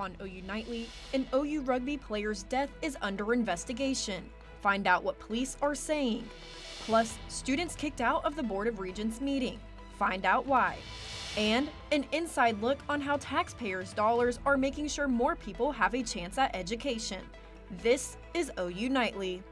On OU Nightly, an OU rugby player's death is under investigation. Find out what police are saying. Plus, students kicked out of the Board of Regents meeting. Find out why. And an inside look on how taxpayers' dollars are making sure more people have a chance at education. This is OU Nightly.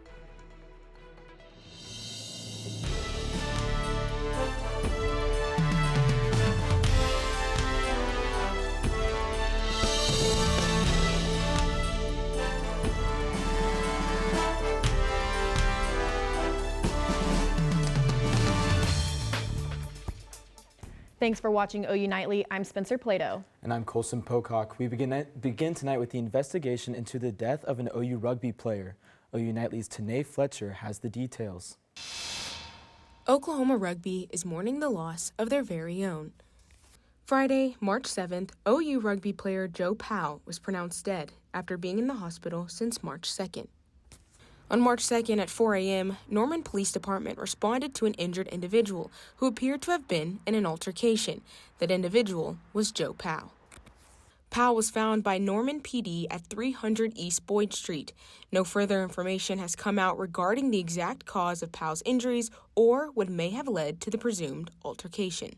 Thanks for watching OU Nightly. I'm Spencer Plato. And I'm Colson Pocock. We begin tonight with the investigation into the death of an OU rugby player. OU Nightly's Tanae Fletcher has the details. Oklahoma Rugby is mourning the loss of their very own. Friday, March 7th, OU rugby player Joe Powell was pronounced dead after being in the hospital since March 2nd. On March 2nd at 4 a.m., Norman Police Department responded to an injured individual who appeared to have been in an altercation. That individual was Joe Powell. Powell was found by Norman PD at 300 East Boyd Street. No further information has come out regarding the exact cause of Powell's injuries or what may have led to the presumed altercation.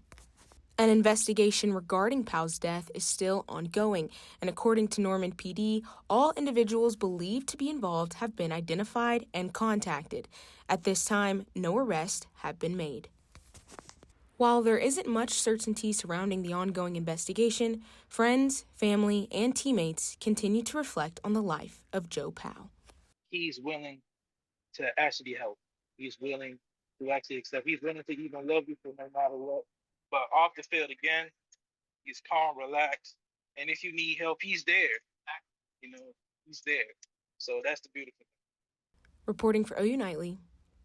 An investigation regarding Powell's death is still ongoing, and according to Norman PD, all individuals believed to be involved have been identified and contacted. At this time, no arrests have been made. While there isn't much certainty surrounding the ongoing investigation, friends, family, and teammates continue to reflect on the life of Joe Powell. He's willing to actually help. He's willing to actually accept. He's willing to even love you for no matter what. But off the field again, he's calm, relaxed, and if you need help, he's there. He's there. So that's the beautiful thing. Reporting for OU Nightly,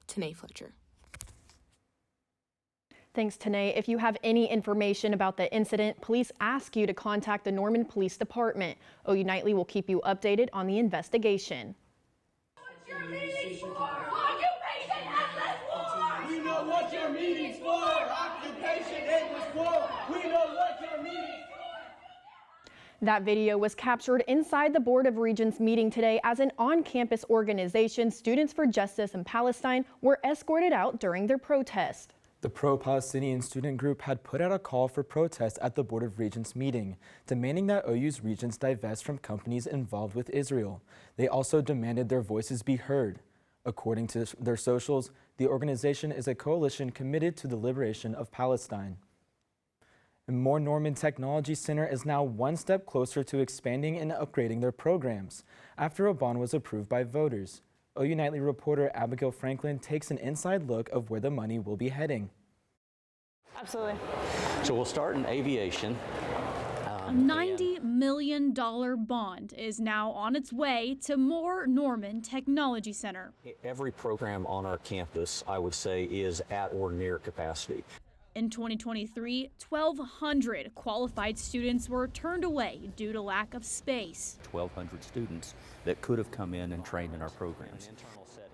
Tanae Fletcher. Thanks, Tanae. If you have any information about the incident, police ask you to contact the Norman Police Department. OU Nightly will keep you updated on the investigation. What's your meetings for? Occupation endless war! We know what your meetings for! Occupation endless war! We know what your meetings for! That video was captured inside the Board of Regents meeting today as an on-campus organization, Students for Justice in Palestine, were escorted out during their protest. The pro-Palestinian student group had put out a call for protest at the Board of Regents meeting, demanding that OU's regents divest from companies involved with Israel. They also demanded their voices be heard. According to their socials, the organization is a coalition committed to the liberation of Palestine. And Moore Norman Technology Center is now one step closer to expanding and upgrading their programs after a bond was approved by voters. OU Nightly reporter Abigail Franklin takes an inside look of where the money will be heading. Absolutely. So we'll start in aviation. A $90 million bond is now on its way to Moore Norman Technology Center. Every program on our campus, I would say, is at or near capacity. In 2023, 1,200 qualified students were turned away due to lack of space. 1,200 students that could have come in and trained in our programs.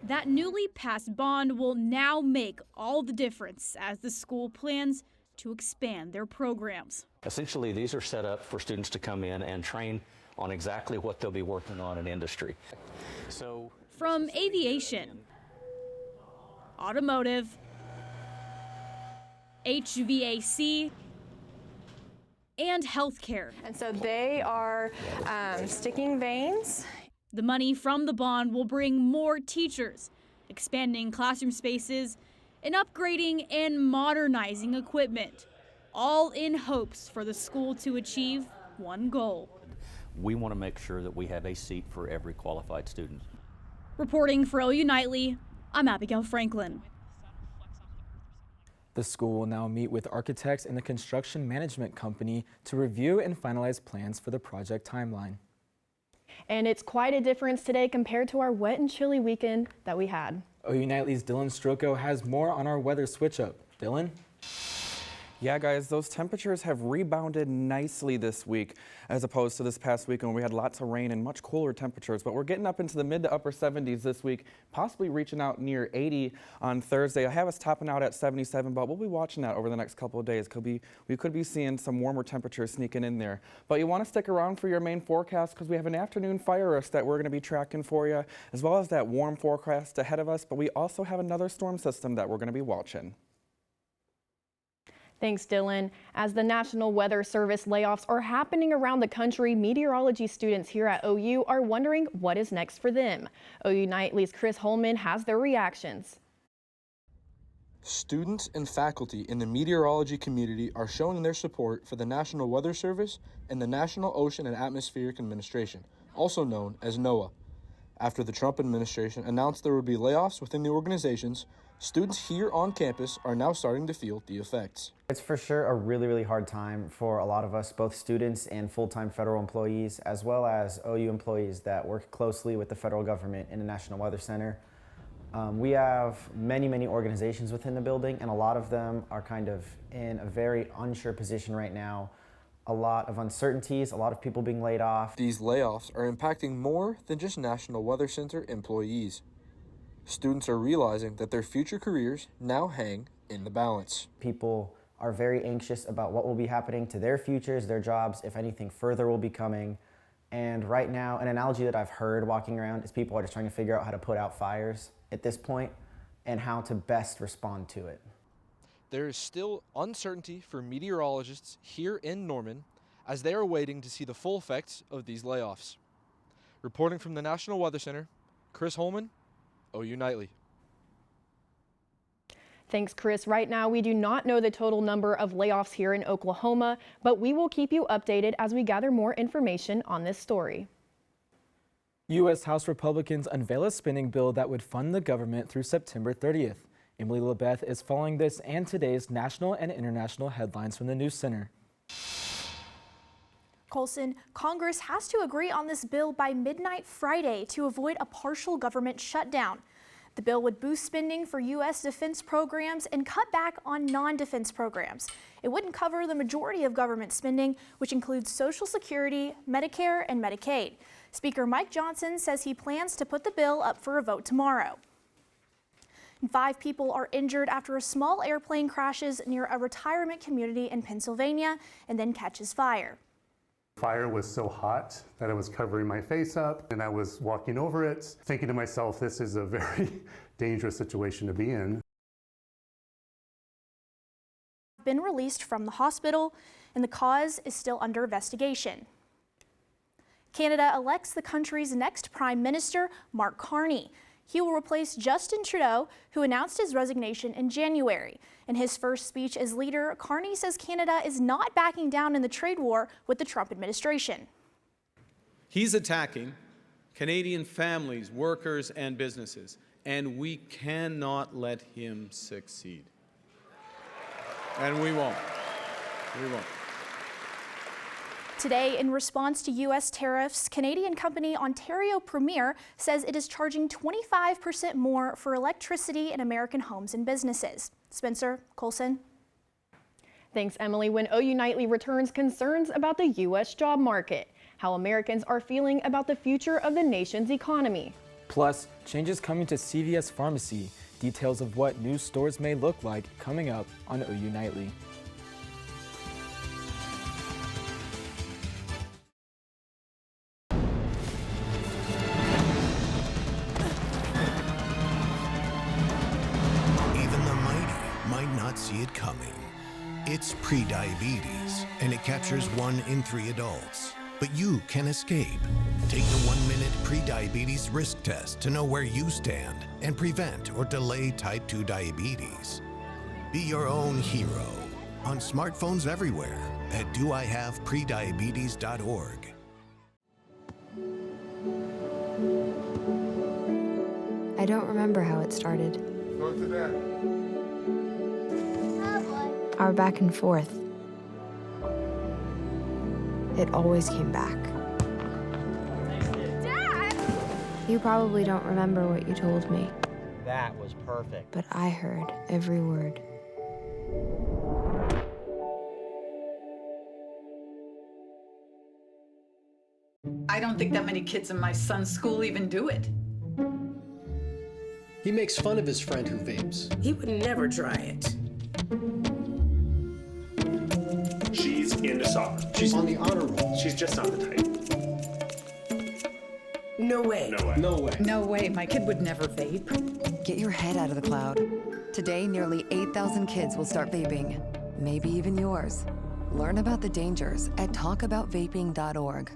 That newly passed bond will now make all the difference as the school plans to expand their programs. Essentially, these are set up for students to come in and train on exactly what they'll be working on in industry. So, from aviation, automotive, HVAC, and healthcare. And so they are sticking veins. The money from the bond will bring more teachers, expanding classroom spaces, and upgrading and modernizing equipment, all in hopes for the school to achieve one goal. We want to make sure that we have a seat for every qualified student. Reporting for OU Nightly, I'm Abigail Franklin. The school will now meet with architects and the construction management company to review and finalize plans for the project timeline. And it's quite a difference today compared to our wet and chilly weekend that we had. OU Nightly's Dylan Stroko has more on our weather switch-up. Dylan? Yeah, guys, those temperatures have rebounded nicely this week as opposed to this past week when we had lots of rain and much cooler temperatures. But we're getting up into the mid to upper 70s this week, possibly reaching out near 80 on Thursday. I have us topping out at 77, but we'll be watching that over the next couple of days. We could be seeing some warmer temperatures sneaking in there. But you want to stick around for your main forecast because we have an afternoon fire risk that we're going to be tracking for you, as well as that warm forecast ahead of us. But we also have another storm system that we're going to be watching. Thanks, Dylan. As the National Weather Service layoffs are happening around the country, meteorology students here at OU are wondering what is next for them. OU Nightly's Chris Holman has their reactions. Students and faculty in the meteorology community are showing their support for the National Weather Service and the National Ocean and Atmospheric Administration, also known as NOAA. After the Trump administration announced there would be layoffs within the organizations, students here on campus are now starting to feel the effects. It's for sure a really hard time for a lot of us, both students and full-time federal employees, as well as OU employees that work closely with the federal government in the National Weather Center. We have many organizations within the building, and a lot of them are kind of in a very unsure position right now. A lot of uncertainties, a lot of people being laid off. These layoffs are impacting more than just National Weather Center employees. Students are realizing that their future careers now hang in the balance. People are very anxious about what will be happening to their futures, their jobs, if anything further will be coming. And right now, an analogy that I've heard walking around is people are just trying to figure out how to put out fires at this point and how to best respond to it. There is still uncertainty for meteorologists here in Norman as they are waiting to see the full effects of these layoffs. Reporting from the National Weather Center, Chris Holman, OU Nightly. Thanks, Chris. Right now, we do not know the total number of layoffs here in Oklahoma, but we will keep you updated as we gather more information on this story. U.S. House Republicans unveil a spending bill that would fund the government through September 30th. Emily LeBeth is following this and today's national and international headlines from the News Center. Colson, Congress has to agree on this bill by midnight Friday to avoid a partial government shutdown. The bill would boost spending for U.S. defense programs and cut back on non-defense programs. It wouldn't cover the majority of government spending, which includes Social Security, Medicare, and Medicaid. Speaker Mike Johnson says he plans to put the bill up for a vote tomorrow. 5 people are injured after a small airplane crashes near a retirement community in Pennsylvania and then catches fire. Fire was so hot that I was covering my face up and I was walking over it, thinking to myself, this is a very dangerous situation to be in. Been released from the hospital and the cause is still under investigation. Canada elects the country's next Prime Minister, Mark Carney. He will replace Justin Trudeau, who announced his resignation in January. In his first speech as leader, Carney says Canada is not backing down in the trade war with the Trump administration. He's attacking Canadian families, workers, and businesses, and we cannot let him succeed. And we won't. We won't. Today, in response to U.S. tariffs, Canadian company Ontario Premier says it is charging 25% more for electricity in American homes and businesses. Spencer, Colson. Thanks, Emily. When OU Nightly returns, concerns about the U.S. job market, how Americans are feeling about the future of the nation's economy. Plus, changes coming to CVS Pharmacy, details of what new stores may look like coming up on OU Nightly. See it coming. It's prediabetes, and it captures 1 in 3 adults. But you can escape. Take the 1-minute prediabetes risk test to know where you stand and prevent or delay type 2 diabetes. Be your own hero on smartphones everywhere at doihaveprediabetes.org. I don't remember how it started. Go to that. Our back and forth. It always came back. Dad! You probably don't remember what you told me. That was perfect. But I heard every word. I don't think that many kids in my son's school even do it. He makes fun of his friend who vapes. He would never try it. She's into soccer. She's on the honor roll. She's just not the type. No way. No way. No way. No way, my kid would never vape. Get your head out of the cloud. Today, nearly 8,000 kids will start vaping, maybe even yours. Learn about the dangers at talkaboutvaping.org.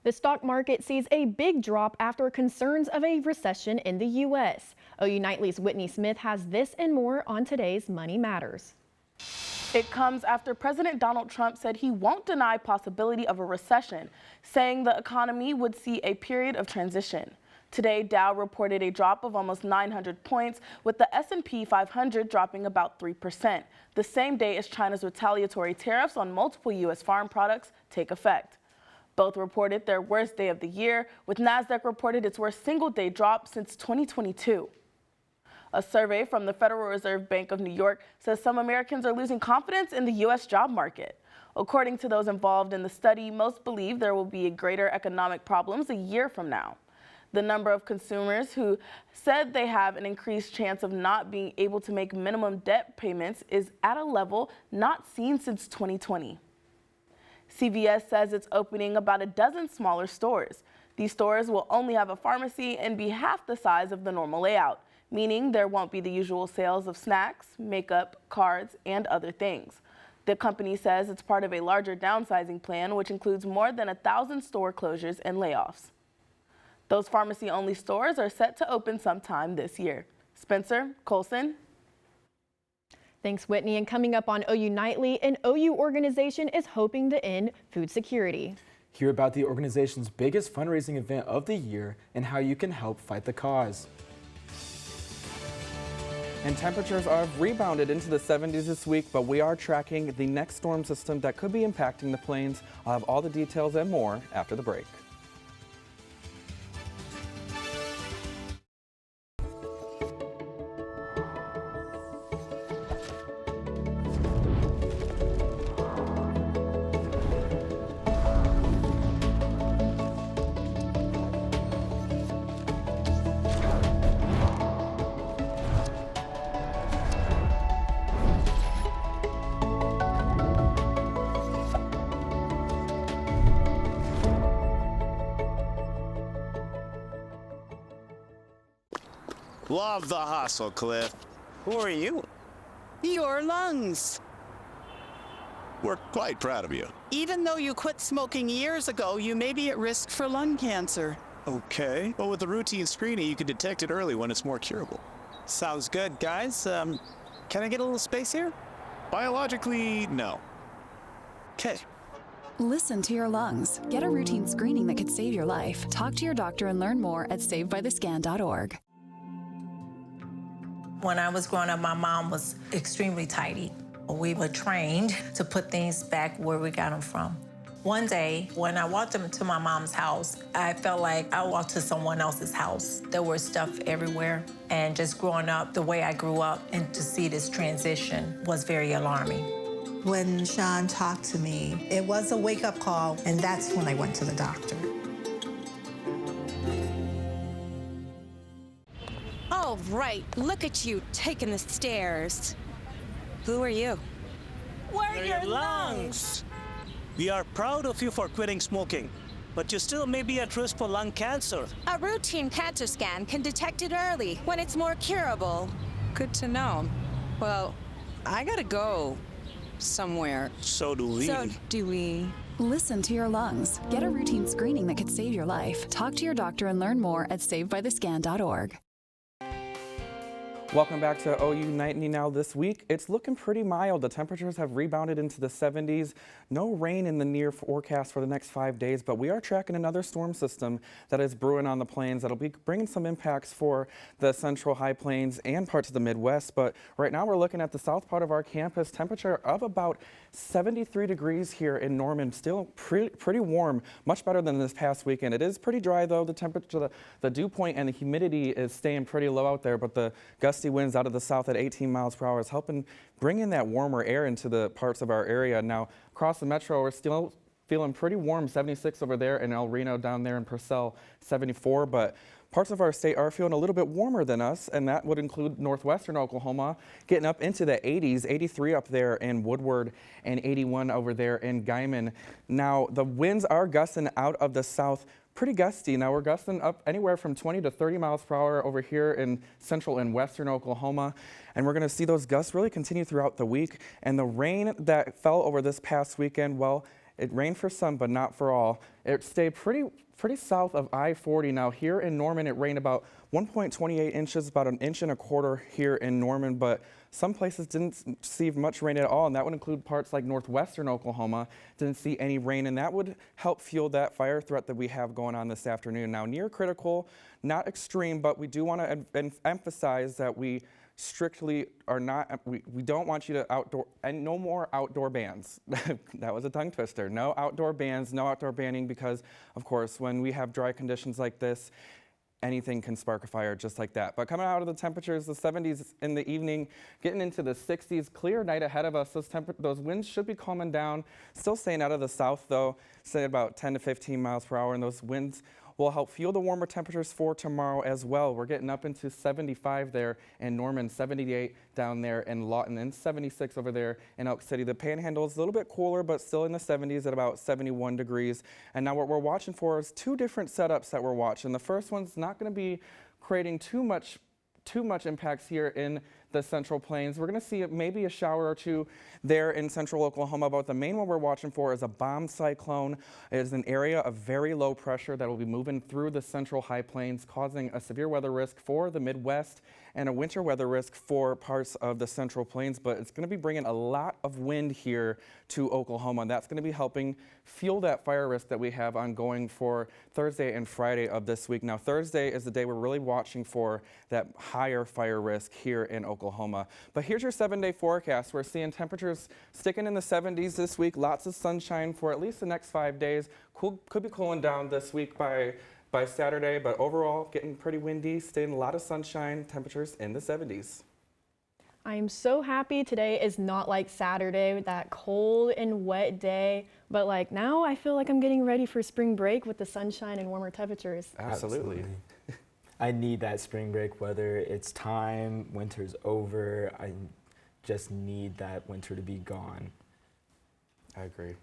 The stock market sees a big drop after concerns of a recession in the U.S. OU Nightly's Whitney Smith has this and more on today's Money Matters. It comes after President Donald Trump said he won't deny possibility of a recession, saying the economy would see a period of transition. Today, Dow reported a drop of almost 900 points, with the S&P 500 dropping about 3%, the same day as China's retaliatory tariffs on multiple U.S. farm products take effect. Both reported their worst day of the year, with NASDAQ reported its worst single-day drop since 2022. A survey from the Federal Reserve Bank of New York says some Americans are losing confidence in the U.S. job market. According to those involved in the study, most believe there will be greater economic problems a year from now. The number of consumers who said they have an increased chance of not being able to make minimum debt payments is at a level not seen since 2020. CVS says it's opening about a dozen smaller stores. These stores will only have a pharmacy and be half the size of the normal layout, meaning there won't be the usual sales of snacks, makeup, cards, and other things. The company says it's part of a larger downsizing plan, which includes more than 1,000 store closures and layoffs. Those pharmacy-only stores are set to open sometime this year. Spencer, Colson. Thanks, Whitney. And coming up on OU Nightly, an OU organization is hoping to end food security. Hear about the organization's biggest fundraising event of the year and how you can help fight the cause. And temperatures have rebounded into the 70s this week, but we are tracking the next storm system that could be impacting the plains. I'll have all the details and more after the break. Love the hustle, Cliff. Who are you? Your lungs. We're quite proud of you. Even though you quit smoking years ago, you may be at risk for lung cancer. Okay. Well, with the routine screening, you can detect it early when it's more curable. Sounds good, guys. Can I get a little space here? Biologically, no. Okay. Listen to your lungs. Get a routine screening that could save your life. Talk to your doctor and learn more at savedbythescan.org. When I was growing up, my mom was extremely tidy. We were trained to put things back where we got them from. One day, when I walked into my mom's house, I felt like I walked to someone else's house. There was stuff everywhere. And just growing up the way I grew up and to see this transition was very alarming. When Sean talked to me, it was a wake-up call, and that's when I went to the doctor. All right, look at you taking the stairs. Who are you? We're your lungs. We are proud of you for quitting smoking, but you still may be at risk for lung cancer. A routine cancer scan can detect it early when it's more curable. Good to know. Well, I gotta go somewhere. So do we. Listen to your lungs. Get a routine screening that could save your life. Talk to your doctor and learn more at savedbythescan.org. Welcome back to OU Nightly Now. This week, it's looking pretty mild. The temperatures have rebounded into the 70s. No rain in the near forecast for the next 5 days, but we are tracking another storm system that is brewing on the plains that'll be bringing some impacts for the central high plains and parts of the Midwest. But right now, we're looking at the south part of our campus. Temperature of about 73 degrees here in Norman. Still pretty warm, much better than this past weekend. It is pretty dry, though. The temperature, the dew point and the humidity is staying pretty low out there, but the gusty winds out of the south at 18 miles per hour is helping bring in that warmer air into the parts of our area. Now, across the metro, we're still feeling pretty warm, 76 over there in El Reno, down there in Purcell, 74, but parts of our state are feeling a little bit warmer than us, and that would include northwestern Oklahoma, getting up into the 80s, 83 up there in Woodward, and 81 over there in Guyman. Now, the winds are gusting out of the south, pretty gusty. Now, we're gusting up anywhere from 20 to 30 miles per hour over here in central and western Oklahoma, and we're going to see those gusts really continue throughout the week. And the rain that fell over this past weekend, well, it rained for some, but not for all. It stayed pretty south of I-40. Now, here in Norman, it rained about 1.28 inches, about 1.25 inches here in Norman, but some places didn't see much rain at all, and that would include parts like northwestern Oklahoma. Didn't see any rain, and that would help fuel that fire threat that we have going on this afternoon. Now, near critical, not extreme, but we do want to emphasize that we strictly are not, we don't want you to outdoor, and no more outdoor bans. That was a tongue twister. No outdoor bans, no outdoor banning, because of course when we have dry conditions like this, anything can spark a fire just like that. But coming out of the temperatures, the 70s in the evening, getting into the 60s, clear night ahead of us. Those winds should be calming down. Still staying out of the south though, say about 10 to 15 miles per hour, and those winds will help fuel the warmer temperatures for tomorrow as well. We're getting up into 75 there in Norman, 78 down there in Lawton, and 76 over there in Elk City. The Panhandle is a little bit cooler, but still in the 70s at about 71 degrees. And now what we're watching for is two different setups that we're watching. The first one's not going to be creating too much impacts here in the Central Plains. We're going to see maybe a shower or two there in central Oklahoma, but the main one we're watching for is a bomb cyclone. It is an area of very low pressure that will be moving through the central high plains, causing a severe weather risk for the Midwest and a winter weather risk for parts of the Central Plains, but it's going to be bringing a lot of wind here to Oklahoma, and that's going to be helping fuel that fire risk that we have ongoing for Thursday and Friday of this week. Now, Thursday is the day we're really watching for that higher fire risk here in Oklahoma. But here's your 7-day forecast. We're seeing temperatures sticking in the 70s this week, lots of sunshine for at least the next 5 days. Could be cooling down this week by Saturday, but overall getting pretty windy, staying a lot of sunshine, temperatures in the 70s. I am so happy today is not like Saturday, that cold and wet day, but like now I feel like I'm getting ready for spring break with the sunshine and warmer temperatures. Absolutely. I need that spring break weather. It's time, winter's over. I just need that winter to be gone. I agree.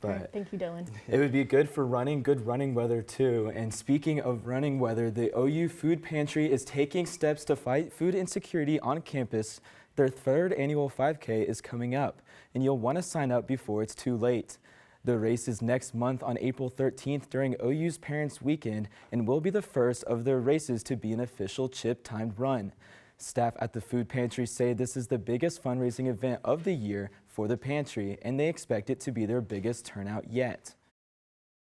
But thank you, Dylan. It would be good for running, good running weather too. And speaking of running weather, the OU Food Pantry is taking steps to fight food insecurity on campus. Their 3rd annual 5K is coming up, and you'll want to sign up before it's too late. The race is next month on April 13th during OU's Parents Weekend and will be the first of their races to be an official chip-timed run. Staff at the Food Pantry say this is the biggest fundraising event of the year for the pantry, and they expect it to be their biggest turnout yet.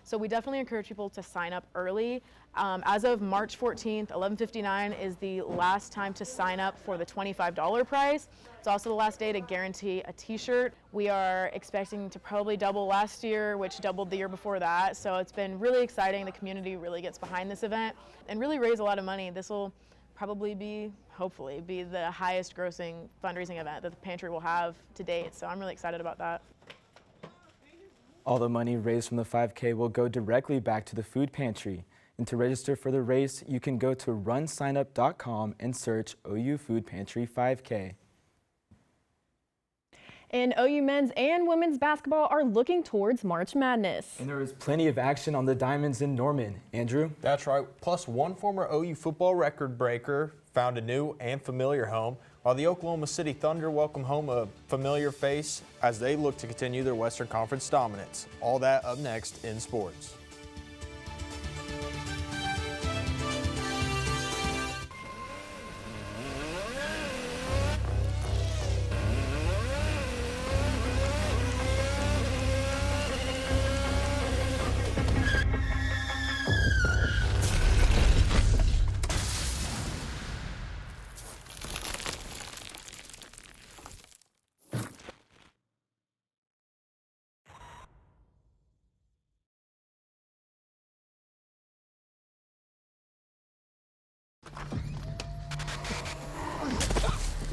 So we definitely encourage people to sign up early. As of March 14th, 11:59 is the last time to sign up for the $25 prize. It's also the last day to guarantee a t-shirt. We are expecting to probably double last year, which doubled the year before that. So it's been really exciting. The community really gets behind this event and really raise a lot of money. This will probably hopefully be the highest grossing fundraising event that the pantry will have to date. So I'm really excited about that. All the money raised from the 5K will go directly back to the food pantry. And to register for the race, you can go to runsignup.com and search OU Food Pantry 5K. And OU men's and women's basketball are looking towards March Madness. And there is plenty of action on the Diamonds in Norman. Andrew? That's right. Plus, one former OU football record breaker found a new and familiar home, while the Oklahoma City Thunder welcome home a familiar face as they look to continue their Western Conference dominance. All that up next in sports.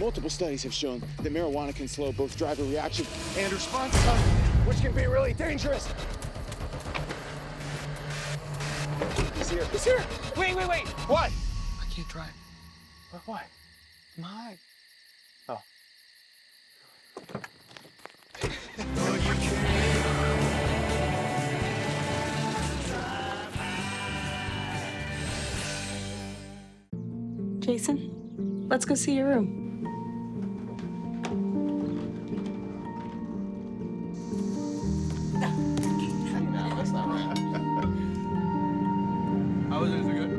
Multiple studies have shown that marijuana can slow both driver reaction and response time, which can be really dangerous. He's here. He's here. Wait. What? I can't drive. Why? My. Oh. Jason, let's go see your room. That's not right. How was it? Is it good?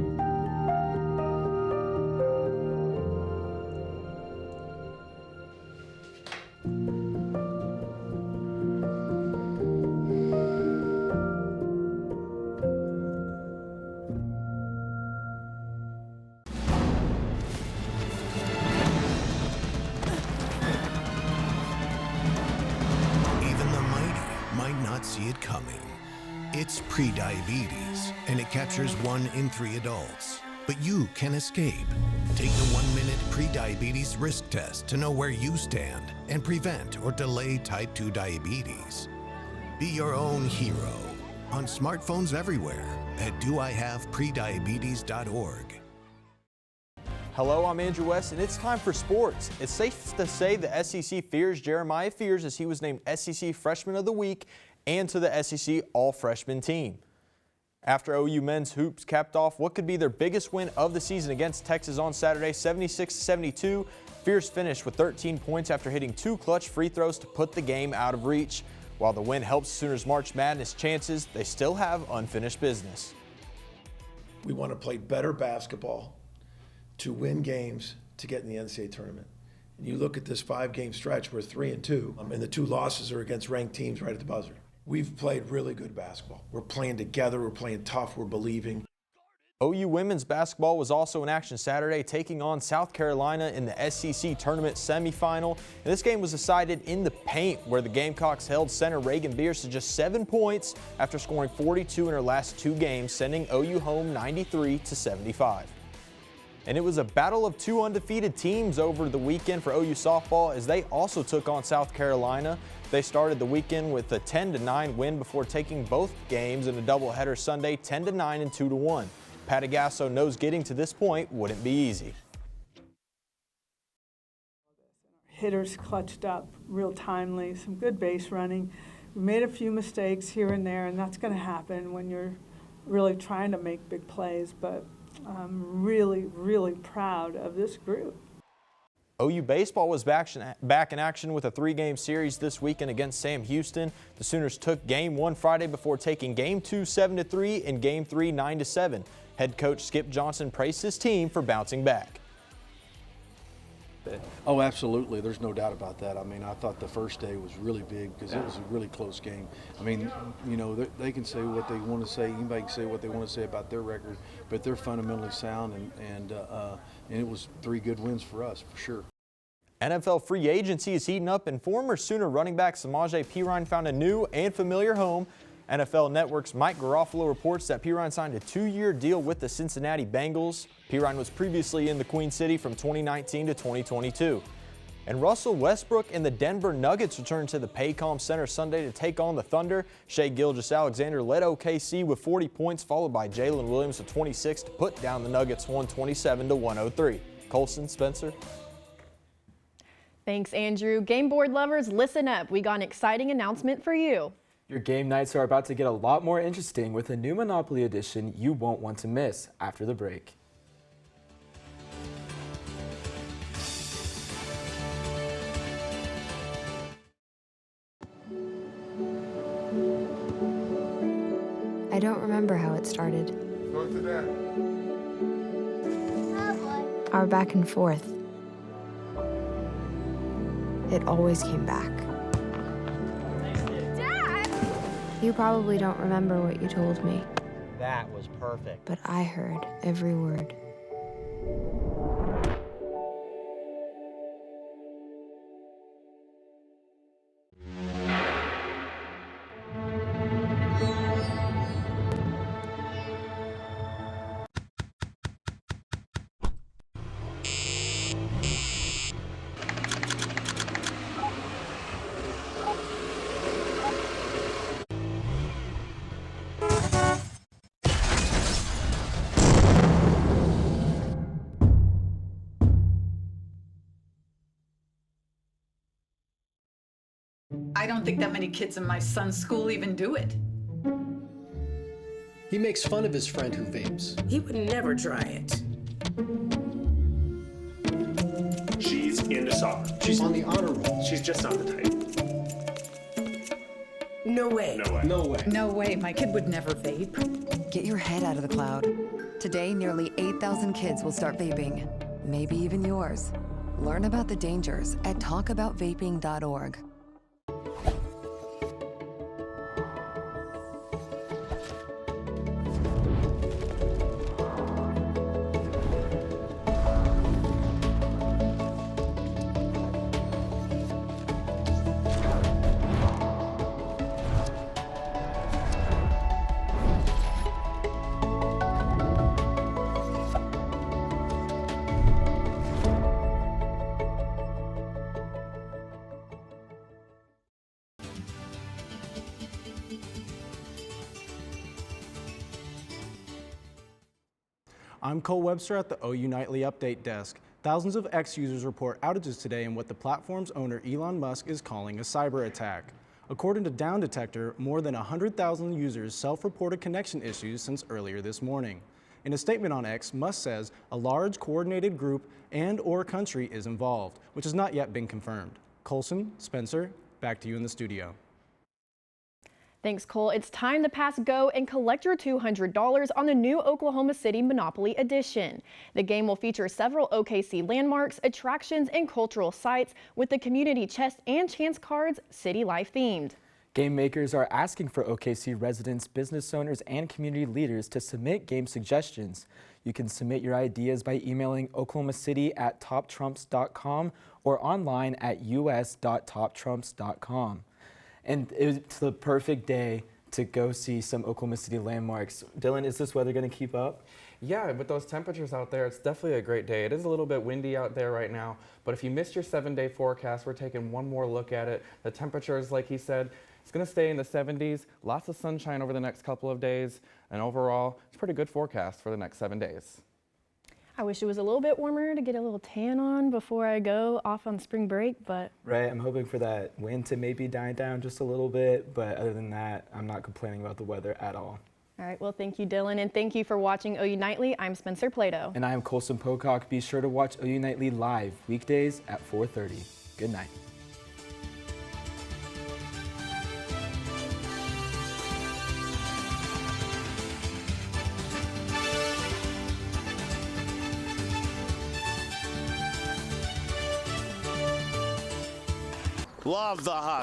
Even the mighty might not see it coming. It's prediabetes, and it captures 1 in 3 adults. But you can escape. Take the 1-minute prediabetes risk test to know where you stand and prevent or delay type 2 diabetes. Be your own hero on smartphones everywhere at doihaveprediabetes.org. Hello, I'm Andrew West, and it's time for sports. It's safe to say the SEC fears Jeremiah Fears as he was named SEC Freshman of the Week and to the SEC All-Freshman team. After OU men's hoops capped off what could be their biggest win of the season against Texas on Saturday, 76-72, Fears finished with 13 points after hitting 2 clutch free throws to put the game out of reach. While the win helps Sooners' March Madness chances, they still have unfinished business. We want to play better basketball to win games to get in the NCAA tournament. And you look at this 5-game stretch, we're 3-2, and the 2 losses are against ranked teams right at the buzzer. We've played really good basketball. We're playing together, we're playing tough, we're believing. OU women's basketball was also in action Saturday, taking on South Carolina in the SEC tournament semifinal. And this game was decided in the paint, where the Gamecocks held center Reagan Beers to just 7 points after scoring 42 in her last 2 games, sending OU home 93-75. And it was a battle of 2 undefeated teams over the weekend for OU softball as they also took on South Carolina. They started the weekend with a 10-9 win before taking both games in a doubleheader Sunday, 10-9 and 2-1. Patagasso knows getting to this point wouldn't be easy. Hitters clutched up real timely, some good base running. We made a few mistakes here and there, and that's going to happen when you're really trying to make big plays, but I'm really, really proud of this group. OU baseball was back in action with a 3-game series this weekend against Sam Houston. The Sooners took Game 1 Friday before taking Game 2 7-3 and Game 3 9-7. Head coach Skip Johnson praised his team for bouncing back. Oh, absolutely. There's no doubt about that. I mean, I thought the first day was really big because it was a really close game. I mean, you know, they can say what they want to say. Anybody can say what they want to say about their record, but they're fundamentally sound, and it was 3 good wins for us, for sure. NFL free agency is heating up, and former Sooner running back Samaje Perine found a new and familiar home. NFL Network's Mike Garofalo reports that Perine signed a 2-year deal with the Cincinnati Bengals. Perine was previously in the Queen City from 2019 to 2022. And Russell Westbrook and the Denver Nuggets returned to the Paycom Center Sunday to take on the Thunder. Shai Gilgeous-Alexander led OKC with 40 points, followed by Jalen Williams with 26 to put down the Nuggets 127-103. Colson, Spencer. Thanks, Andrew. Game board lovers, listen up. We got an exciting announcement for you. Your game nights are about to get a lot more interesting with a new Monopoly edition you won't want to miss after the break. I don't remember how it started. Our back and forth. It always came back. Dad! You probably don't remember what you told me. That was perfect. But I heard every word. I don't think that many kids in my son's school even do it. He makes fun of his friend who vapes. He would never try it. She's into soccer. She's on the honor roll. She's just not the type. No way. No way. No way. No way, my kid would never vape. Get your head out of the cloud. Today, nearly 8,000 kids will start vaping. Maybe even yours. Learn about the dangers at talkaboutvaping.org. I'm Cole Webster at the OU Nightly Update Desk. Thousands of X users report outages today in what the platform's owner Elon Musk is calling a cyber attack. According to Down Detector, more than 100,000 users self-reported connection issues since earlier this morning. In a statement on X, Musk says a large coordinated group and/or country is involved, which has not yet been confirmed. Colson, Spencer, back to you in the studio. Thanks, Cole. It's time to pass go and collect your $200 on the new Oklahoma City Monopoly Edition. The game will feature several OKC landmarks, attractions, and cultural sites with the community chest and chance cards city life themed. Game makers are asking for OKC residents, business owners, and community leaders to submit game suggestions. You can submit your ideas by emailing oklahomacity@toptrumps.com or online at us.toptrumps.com. And it's the perfect day to go see some Oklahoma City landmarks. Dylan, is this weather going to keep up? Yeah, with those temperatures out there, it's definitely a great day. It is a little bit windy out there right now, but if you missed your 7-day forecast, we're taking one more look at it. The temperatures, like he said, it's going to stay in the 70s, lots of sunshine over the next couple of days, and overall, it's a pretty good forecast for the next 7 days. I wish it was a little bit warmer to get a little tan on before I go off on spring break, but... Right, I'm hoping for that wind to maybe die down just a little bit, but other than that, I'm not complaining about the weather at all. All right, well, thank you, Dylan, and thank you for watching OU Nightly. I'm Spencer Plato. And I am Colson Pocock. Be sure to watch OU Nightly live weekdays at 4:30. Good night. Love the hustle.